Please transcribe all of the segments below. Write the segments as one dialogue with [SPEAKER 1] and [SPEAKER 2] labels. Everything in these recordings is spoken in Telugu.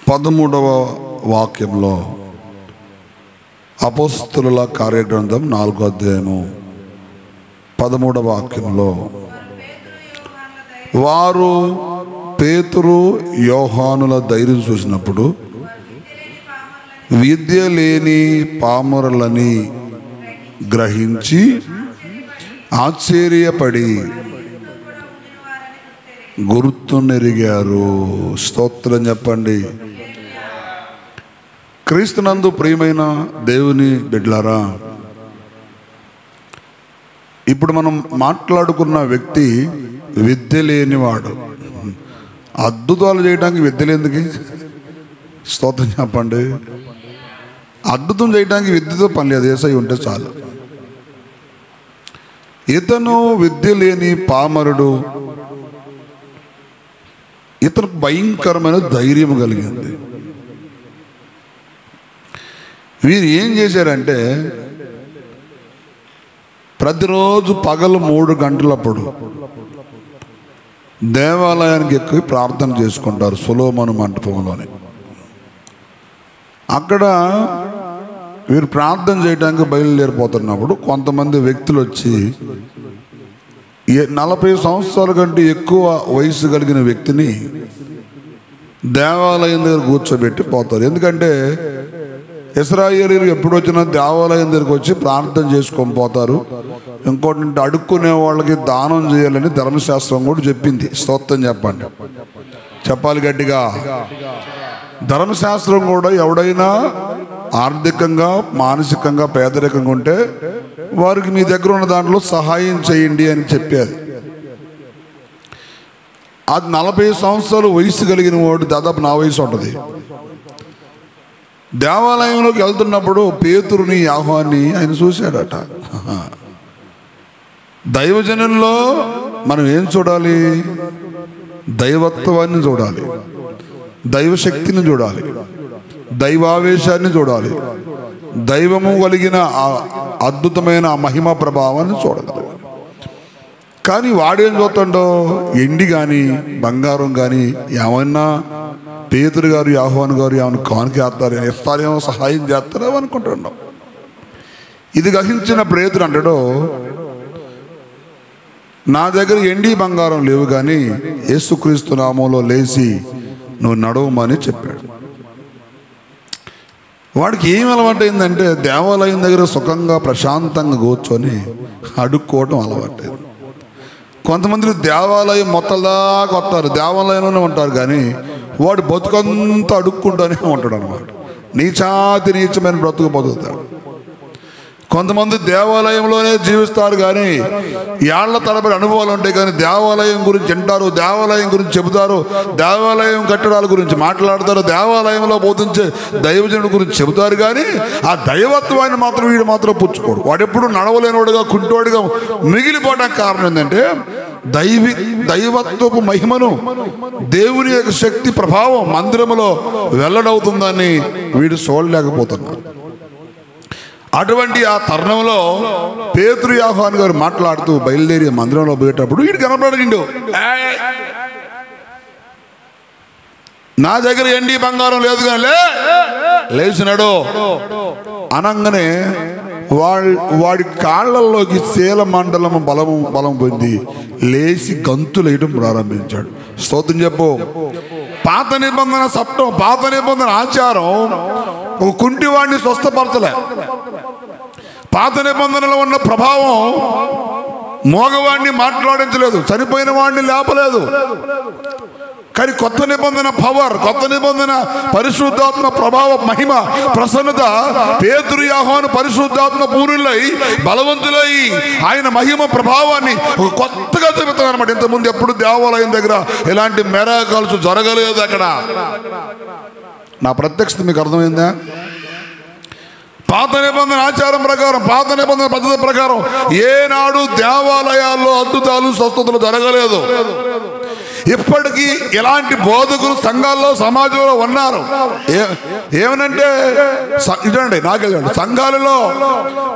[SPEAKER 1] 13వ వాక్యంలో అపోస్తలుల కార్యగ్రంథం 4వ అధ్యాయము 13వ వాక్యంలో వారు పేతురు యోహానుల ధైర్యం చూసినప్పుడు విద్య లేని పామరులని గ్రహించి ఆశ్చర్యపడి గుర్తునెరిగారు. స్తోత్రం చెప్పండి. క్రీస్తునందు ప్రియమైన దేవుని బిడ్డలారా, ఇప్పుడు మనం మాట్లాడుకున్న వ్యక్తి విద్య లేనివాడు. అద్భుతాలు చేయడానికి విద్య లేనిది? స్తోత్రం చెప్పండి. అద్భుతం చేయడానికి విద్యతో పని లేదు, యేసయ్య ఉంటే చాలు. ఇతను విద్య లేని పామరుడు. ఇతనికి భయంకరమైన ధైర్యం కలిగింది. వీరు ఏం చేశారంటే, ప్రతిరోజు పగలు 3 గంటలప్పుడు దేవాలయానికి ఎక్కువ ప్రార్థన చేసుకుంటారు, సొలొమోను మంటపంలోనే. అక్కడ వీరు ప్రార్థన చేయడానికి బయలుదేరిపోతున్నప్పుడు కొంతమంది వ్యక్తులు వచ్చి 40 సంవత్సరాల కంటే ఎక్కువ వయసు కలిగిన వ్యక్తిని దేవాలయం దగ్గర కూర్చోబెట్టి పోతారు. ఎందుకంటే ఇశ్రాయేలీయులు ఎప్పుడు వచ్చినా దేవాలయం దగ్గరికి వచ్చి ప్రార్థన చేసుకొని పోతారు. ఇంకోటి అడుక్కునే వాళ్ళకి దానం చేయాలని ధర్మశాస్త్రం కూడా చెప్పింది. స్తోత్రం చెప్పండి, చెప్పాలి గట్టిగా. ధర్మశాస్త్రం కూడా ఎవడైనా ఆర్థికంగా మానసికంగా పేదరికంగా ఉంటే వారికి మీ దగ్గర ఉన్న దాంట్లో సహాయం చేయండి అని చెప్పేది. అది 40 సంవత్సరాలు వయసు కలిగిన వాడు, దాదాపు నా వయసు ఉంటుంది. దేవాలయంలోకి వెళ్తున్నప్పుడు పేతురుని యోహాన్ని ఆయన చూశాడట. దైవజనుల్లో మనం ఏం చూడాలి? దైవత్వాన్ని చూడాలి, దైవశక్తిని చూడాలి, దైవావేశాన్ని చూడాలి, దైవము కలిగిన అద్భుతమైన మహిమ ప్రభావాన్ని చూడగలగాలి. కానీ వాడేం చూస్తాడో, ఎండి కానీ బంగారం కానీ ఏమన్నా పేతురు గారు యోహాను గారు ఏమైనా కానుకేస్తారు, ఇస్తారేమో, సహాయం చేస్తారో అనుకుంటున్నాం. ఇది గ్రహించిన పేతురు అంటాడు, నా దగ్గర ఎండి బంగారం లేవు, కానీ యేసుక్రీస్తు నామంలో లేచి నువ్వు నడవమని చెప్పాడు. వాడికి ఏం అలవాటైందంటే, దేవాలయం దగ్గర సుఖంగా ప్రశాంతంగా కూర్చొని అడుక్కోవటం అలవాటైంది. కొంతమంది దేవాలయం మొత్తం దాకా వస్తారు, దేవాలయంలోనే ఉంటారు, కానీ వాడు బతుకంతా అడుక్కుంటూనే ఉంటాడు అనమాట. నీచమైన బ్రతుకు బతుకుతాడు. కొంతమంది దేవాలయంలోనే జీవిస్తారు, కానీ ఏళ్ల తరబడి అనుభవాలు ఉంటాయి, కానీ దేవాలయం గురించి వింటారు, దేవాలయం గురించి చెబుతారు, దేవాలయం కట్టడాల గురించి మాట్లాడతారు, దేవాలయంలో బోధించే దైవజనుడి గురించి చెబుతారు, కానీ ఆ దైవత్వాన్ని మాత్రం వీడు మాత్రం పుచ్చుకోడు. వాడెప్పుడు నడవలేనివాడుగా కుంటోడుగా మిగిలిపోవడానికి కారణం ఏంటంటే, దైవత్వపు మహిమను, దేవుని యొక్క శక్తి ప్రభావం మందిరంలో వెల్లడవుతుందని వీడు చూడలేకపోతున్నాడు. అటువంటి ఆ తరుణంలో పేతురు యోహాను గారు మాట్లాడుతూ బయలుదేరి మందిరంలో పోయేటప్పుడు వీడు కనపడిండు. నా దగ్గర ఎండి బంగారం లేదు కానీ లేచినాడు అనగానే వాడి కాళ్ళల్లోకి శీల మండలము బలం పొంది లేచి గంతులు వేయడం ప్రారంభించాడు. స్తోత్రం చెప్పు. పాత నిబంధన చట్టం, పాత నిబంధన ఆచారం ఒక కుంటివాడిని స్వస్థపరచలే. పాత నిబంధనలో ఉన్న ప్రభావం మోగవాడిని మాట్లాడించలేదు, చనిపోయిన వాడిని లేపలేదు. కానీ కొత్త నిబంధన పవర్, కొత్త నిబంధన పరిశుద్ధాత్మ ప్రభావ మహిమ ప్రసన్నత, పేతురు యోహాను పరిశుద్ధాత్మ పూర్ణులై బలవంతులై ఆయన మహిమ ప్రభావాన్ని ఒక కొత్తగా చెబుతారు అనమాట. ఇంతకుముందు ఎప్పుడు దేవాలయం దగ్గర ఇలాంటి మెరాకల్స్ జరగలేదు. అక్కడ నా ప్రత్యక్షత మీకు అర్థమైందా? పాత నిబంధన ఆచారం ప్రకారం, పాత నిబంధన పద్ధతి ప్రకారం ఏనాడు దేవాలయాల్లో అద్భుతాలు స్వస్థతలు జరగలేదు. ఇప్పటికీ ఇలాంటి బోధకులు సంఘాల్లో సమాజంలో ఉన్నారు. ఏమనంటే ఇదండి నాకెళ్ళండి, సంఘాలలో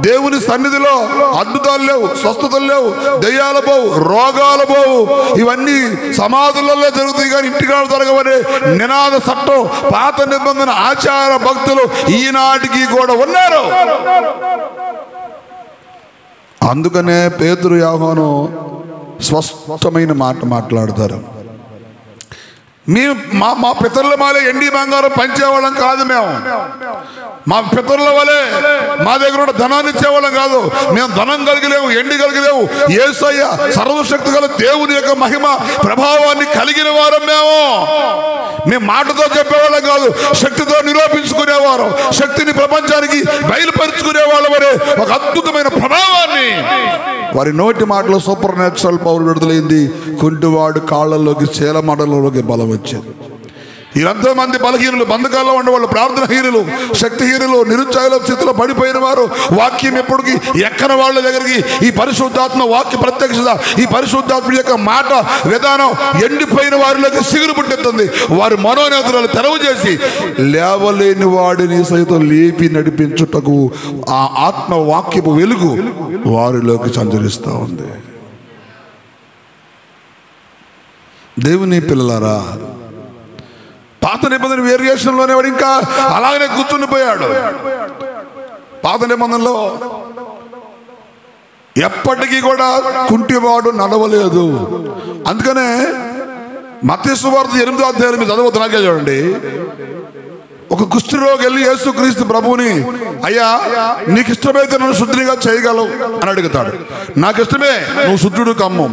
[SPEAKER 1] దేవుని సన్నిధిలో అద్భుతాలు లేవు, స్వస్థతలు లేవు, దెయ్యాలు పోవు, రోగాలు పోవు, ఇవన్నీ సమాధులలో జరుగుతాయి కానీ ఇంటికాడ జరగవనే నినాద చట్టం, పాత నిబంధన ఆచార భక్తులు ఈనాటికి కూడా ఉన్నారు. అందుకనే పేతురు యోహాను స్పష్టమైన మాట మాట్లాడతారు. మా పితరుల వలె ఎండి బంగారం పంచేవాళ్ళం కాదు. మా పితరుల వలె మా దగ్గర ఉన్న ధనాన్ని ఇచ్చేవాళ్ళం కాదు. మేము ధనం కలిగిలేవు, ఎండి కలిగిలేవు. యేసయ్య సర్వశక్తి గల దేవుని యొక్క మహిమ ప్రభావాన్ని కలిగిన వారం మేము మాటతో చెప్పేవాళ్ళం కాదు, శక్తితో నిరూపించుకునేవారు, శక్తిని ప్రపంచానికి బయలుపరుచుకునేవాళ్ళ వరే ఒక అద్భుతమైన ప్రభావాన్ని. వారి నోటి మాటలో సూపర్ న్యాచురల్ పవర్ విడుదలైంది. కుంటివాడు కాళ్ళల్లోకి చీలమడలలోకి బలం వచ్చేది. ఎంతో మంది బలహీనులు, బంధకాల్లో ఉండేవాళ్ళు, ప్రార్థనహీనులు, శక్తిహీనులు, నిరుత్సాహుల స్థితిలో పడిపోయిన వారు, వాక్యం ఎప్పటికీ ఎక్కని వాళ్ళ దగ్గరికి ఈ పరిశుద్ధాత్మ వాక్య ప్రత్యక్షత, ఈ పరిశుద్ధాత్మ యొక్క మాట విధానం ఎండిపోయిన వారిలోకి సిగురు పుట్టెత్తుంది. వారి మనోనేత్రాలు తెరవు చేసి లేవలేని వాడిని సైతం లేపి నడిపించుటకు ఆ ఆత్మ వాక్యపు వెలుగు వారిలోకి సంచరిస్తూ ఉంది. దేవుని పిల్లలారా, పాత నిబంధన వేరియేషన్లోనే వాడు ఇంకా అలాగనే కూర్చునిపోయాడు. పాత నిబంధనలో ఎప్పటికీ కూడా కుంటివాడు నడవలేదు. అందుకనే మత్తయి సువార్త 8వ అధ్యాయం మీద చదవద్దు, చూడండి. ఒక కుష్ఠరోగి వెళ్ళి యేసుక్రీస్తు ప్రభువుని, అయ్యా నీకు ఇష్టమైతే నన్ను శుద్ధిగా చేయగలవు అని అడుగుతాడు. నాకు ఇష్టమే, నువ్వు శుద్ధుడు కమ్ము.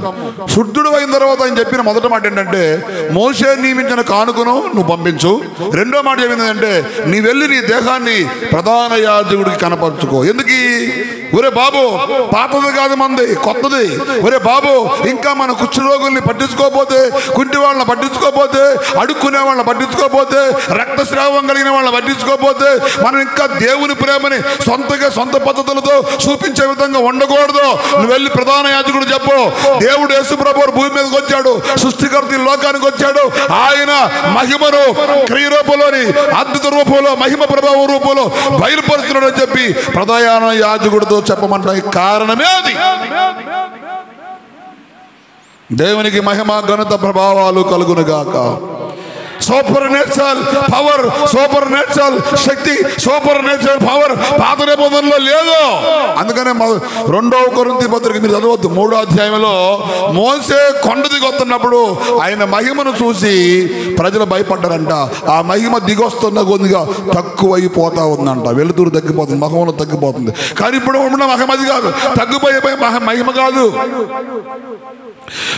[SPEAKER 1] శుద్ధుడు అయిన తర్వాత ఆయన చెప్పిన మొదటి మాట ఏంటంటే, మోషే నియమించిన కానుకను నువ్వు పంపించు. రెండో మాట ఏమిందంటే, నీ వెళ్ళి నీ దేహాన్ని ప్రధాన యాజకుడికి కనపరుచుకో. ఎందుకు? ఒరే బాబు, పాతది కాదు మంది, కొత్తది. ఒరే బాబు, ఇంకా మన కుష్ఠరోగుల్ని పట్టించుకోకపోతే, కుంటి వాళ్ళని పట్టించుకోకపోతే, అడుక్కునే వాళ్ళని పట్టించుకోకపోతే, రక్తస్రావం కలిగిన వాళ్ళని పట్టించుకోకపోతే, మనం ఇంకా దేవుని ప్రేమని సొంత పద్ధతులతో చూపించే విధంగా ఉండకూడదు. నువ్వు వెళ్ళి ప్రధాన యాజకుడు చెప్పు, దేవుడు యేసు ప్రభువు భూమి మీదకి వచ్చాడు, సృష్టికర్త లోకానికి వచ్చాడు, ఆయన మహిమను క్రియ రూపంలోని అద్భుత రూపంలో, మహిమ ప్రభావ రూపంలో బయలుపరుస్తున్నాడు అని చెప్పి ప్రధాన యాజకుడితో చెప్పమంటాయి. కారణమే అది. దేవునికి మహిమ ఘనత ప్రభావాలు కలుగునుగాక. Supernatural power, supernatural శక్తి, సూపర్ నేచురల్ పవర్ పాత నిబంధనలో లేదు. అందుకనే 2వ కొరింథీ పత్రిక మీరు చదవద్దు, 3వ అధ్యాయంలో మోసే కొండ దిగొస్తున్నప్పుడు ఆయన మహిమను చూసి ప్రజలు భయపడ్డారంట. ఆ మహిమ దిగొస్తున్న కొద్దిగా తక్కువైపోతా ఉందంట, వెలుతురు తగ్గిపోతుంది, మహిమలో తగ్గిపోతుంది. కానీ ఇప్పుడు ఉన్న మహిమ అది కాదు, తగ్గిపోయే మహిమ కాదు,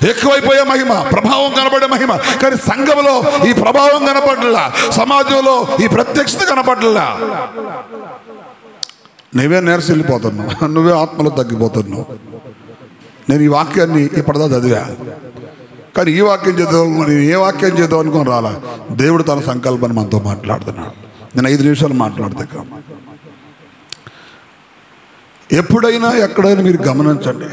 [SPEAKER 1] ఎక్కువైపోయే మహిమ, ప్రభావం కనపడే మహిమ. కానీ సంఘంలో ఈ ప్రభావం కనపడలా, సమాజంలో ఈ ప్రత్యక్షత కనపడలా. నువ్వే నేర్చి వెళ్ళిపోతున్నావు, నువ్వే ఆత్మలో తగ్గిపోతున్నావు. నేను ఈ వాక్యాన్ని ఇప్పటిదా చదివా, కానీ ఈ వాక్యం చేద్దాం, నేను ఏ వాక్యం చేద్దాం అనుకుని రాలా. దేవుడు తన సంకల్పాన్ని మనతో మాట్లాడుతున్నాడు. నేను 5 నిమిషాలు మాట్లాడతా. ఎప్పుడైనా ఎక్కడైనా మీరు గమనించండి,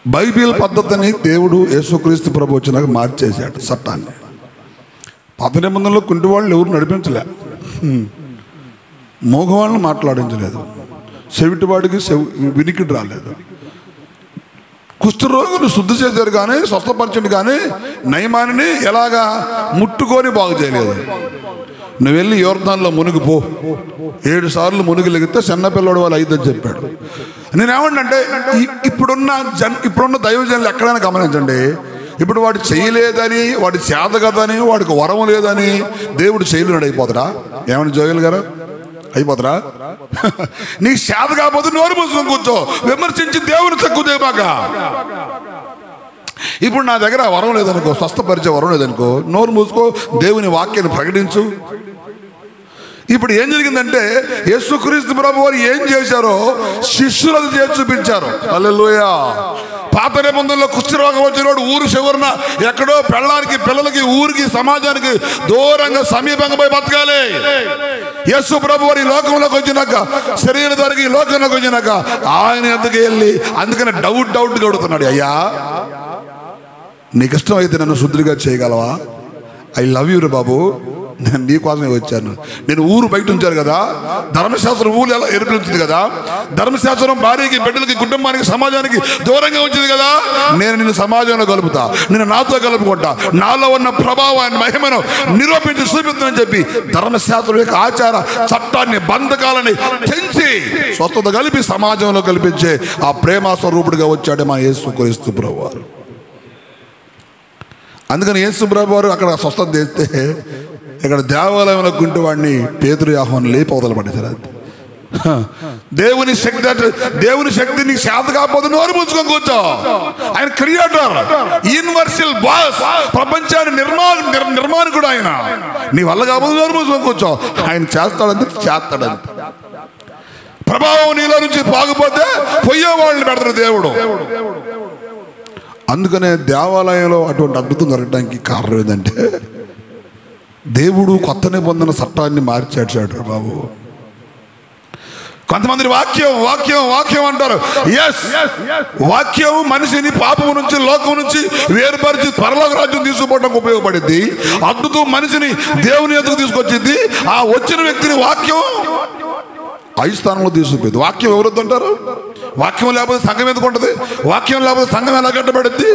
[SPEAKER 1] బైబిల్ పద్ధతిని దేవుడు యేసుక్రీస్తు ప్రభు వచ్చినాక మార్చేశాడు చట్టాన్ని. పాత నిబంధనలో కుంటి వాళ్ళు ఎవరు నడిపించలే, మోగవాళ్ళని మాట్లాడించలేదు, చెవిటివాడికి వినికిడి రాలేదు. కుష్ఠరోగులు శుద్ధి చేశారు కానీ, స్వస్థపరచండి కానీ, నయమానిని ఎలాగా ముట్టుకొని బాగు చేయలేదు. నువ్వు వెళ్ళి యోర్దాన్లో మునిగిపో, 7 సార్లు మునిగిలిగితే చిన్నపిల్లడు వాళ్ళు 5 అని చెప్పాడు. నేనేమంటే ఇప్పుడున్న దైవజనులు ఎక్కడైనా గమనించండి, ఇప్పుడు వాడు చేయలేదని, వాడి చేత కదని, వాడికి వరం లేదని దేవుడు చేయలేడు అయిపోతారా? ఏమన్నా జోయల్ గారు అయిపోతారా? నీకు చేత కాకపోతే నోరు మూసుకొని కూర్చో, విమర్శించి దేవుని తక్కువ దేమాక. ఇప్పుడు నా దగ్గర వరం లేదనుకో, స్వస్థపరిచే వరం లేదనుకో, నోరు మూసుకో, దేవుని వాక్యాన్ని ప్రకటించు. ఇప్పుడు ఏం జరిగిందంటే, యేసుక్రీస్తు ప్రభు వారు ఏం చేశారో శిష్యులకు చేసి చూపించారు. హల్లెలూయా. పాత నిబంధనలో కుష్ఠరోగం వచ్చినోడు ఊరు చివరన ఎక్కడో పెళ్ళానికి, పిల్లలకి, ఊరికి, సమాజానికి దూరంగా సమీపంగా పోయి బతకాలి. యేసు ప్రభు వారి లోకంలోకి వచ్చినాక, శరీరధారికి ఈ లోకంలోకి వచ్చినాక ఆయన ఎందుకు వెళ్ళి, అందుకని డౌట్ అడుగుతున్నాడు, అయ్యా నీకు ఇష్టం అయితే నన్ను శుద్ధిగా చేయగలవా? ఐ లవ్ యూ రే బాబు, నేను నీ కోసమే వచ్చాను. నేను ఊరు బయట ఉంచాను కదా, ధర్మశాస్త్రం ఊరు ఎలా ఏర్పడుతుంది కదా, ధర్మశాస్త్రం భార్యకి, బిడ్డలకి, కుటుంబానికి, సమాజానికి దూరంగా ఉంచింది కదా, నేను నిన్ను సమాజంలో కలుపుతా, నేను నాతో కలుపుకుంటా, నాలో ఉన్న ప్రభావాన్ని, మహిమను నిరూపించి చూపిస్తానని చెప్పి ధర్మశాస్త్రం యొక్క ఆచార చట్టాన్ని, బంధకాలని తెంచి స్వస్థత కలిపి సమాజంలో కల్పించే ఆ ప్రేమ స్వరూపుడిగా వచ్చాడు మా యేసుక్రీస్తు ప్రభువారు. అందుకని యేసు ప్రభువారు అక్కడ స్వస్థత చేస్తే ఇక్కడ దేవాలయంలో గుంటి వాడిని పేతురు యోహాను లేపి అవతల పడేశారు. దేవుని శక్తి నీకు చేత కాకపోతే నోరు మూసుకొని కూర్చో. ఆయన క్రియేటర్, యూనివర్సల్ బాస్, ప్రపంచాన్ని నిర్మాణకుడు ఆయన. నీ వల్ల కాకపోతే నోరు మూసుకొని కూర్చో. ఆయన చేస్తాడంతే. ప్రభావం నీలో నుంచి పాగిపోతే పొయ్యే వాళ్ళని పెడతాడు దేవుడు. అందుకనే దేవాలయంలో అటువంటి అద్భుతం జరగడానికి కారణం ఏంటంటే దేవుడు కొత్త నిబంధన చట్టాన్ని మార్చాడు బాబు. కొంతమంది వాక్యం వాక్యం వాక్యం అంటారు. ఎస్, వాక్యం మనిషిని పాపము నుంచి, లోకం నుంచి వేరుపరిచి పరలోక రాజ్యం తీసుకుపోవడానికి ఉపయోగపడింది. అద్భుతం మనిషిని దేవుని ఎదుగు తీసుకొచ్చింది. ఆ వచ్చిన వ్యక్తిని వాక్యం స్థానంలో తీసుకుపోయింది. వాక్యం ఎవరొద్దు అంటారు? వాక్యం లేకపోతే సంఘం ఎందుకు ఉంటుంది? వాక్యం లేకపోతే సంఘం ఎలా కట్టబడుద్ది?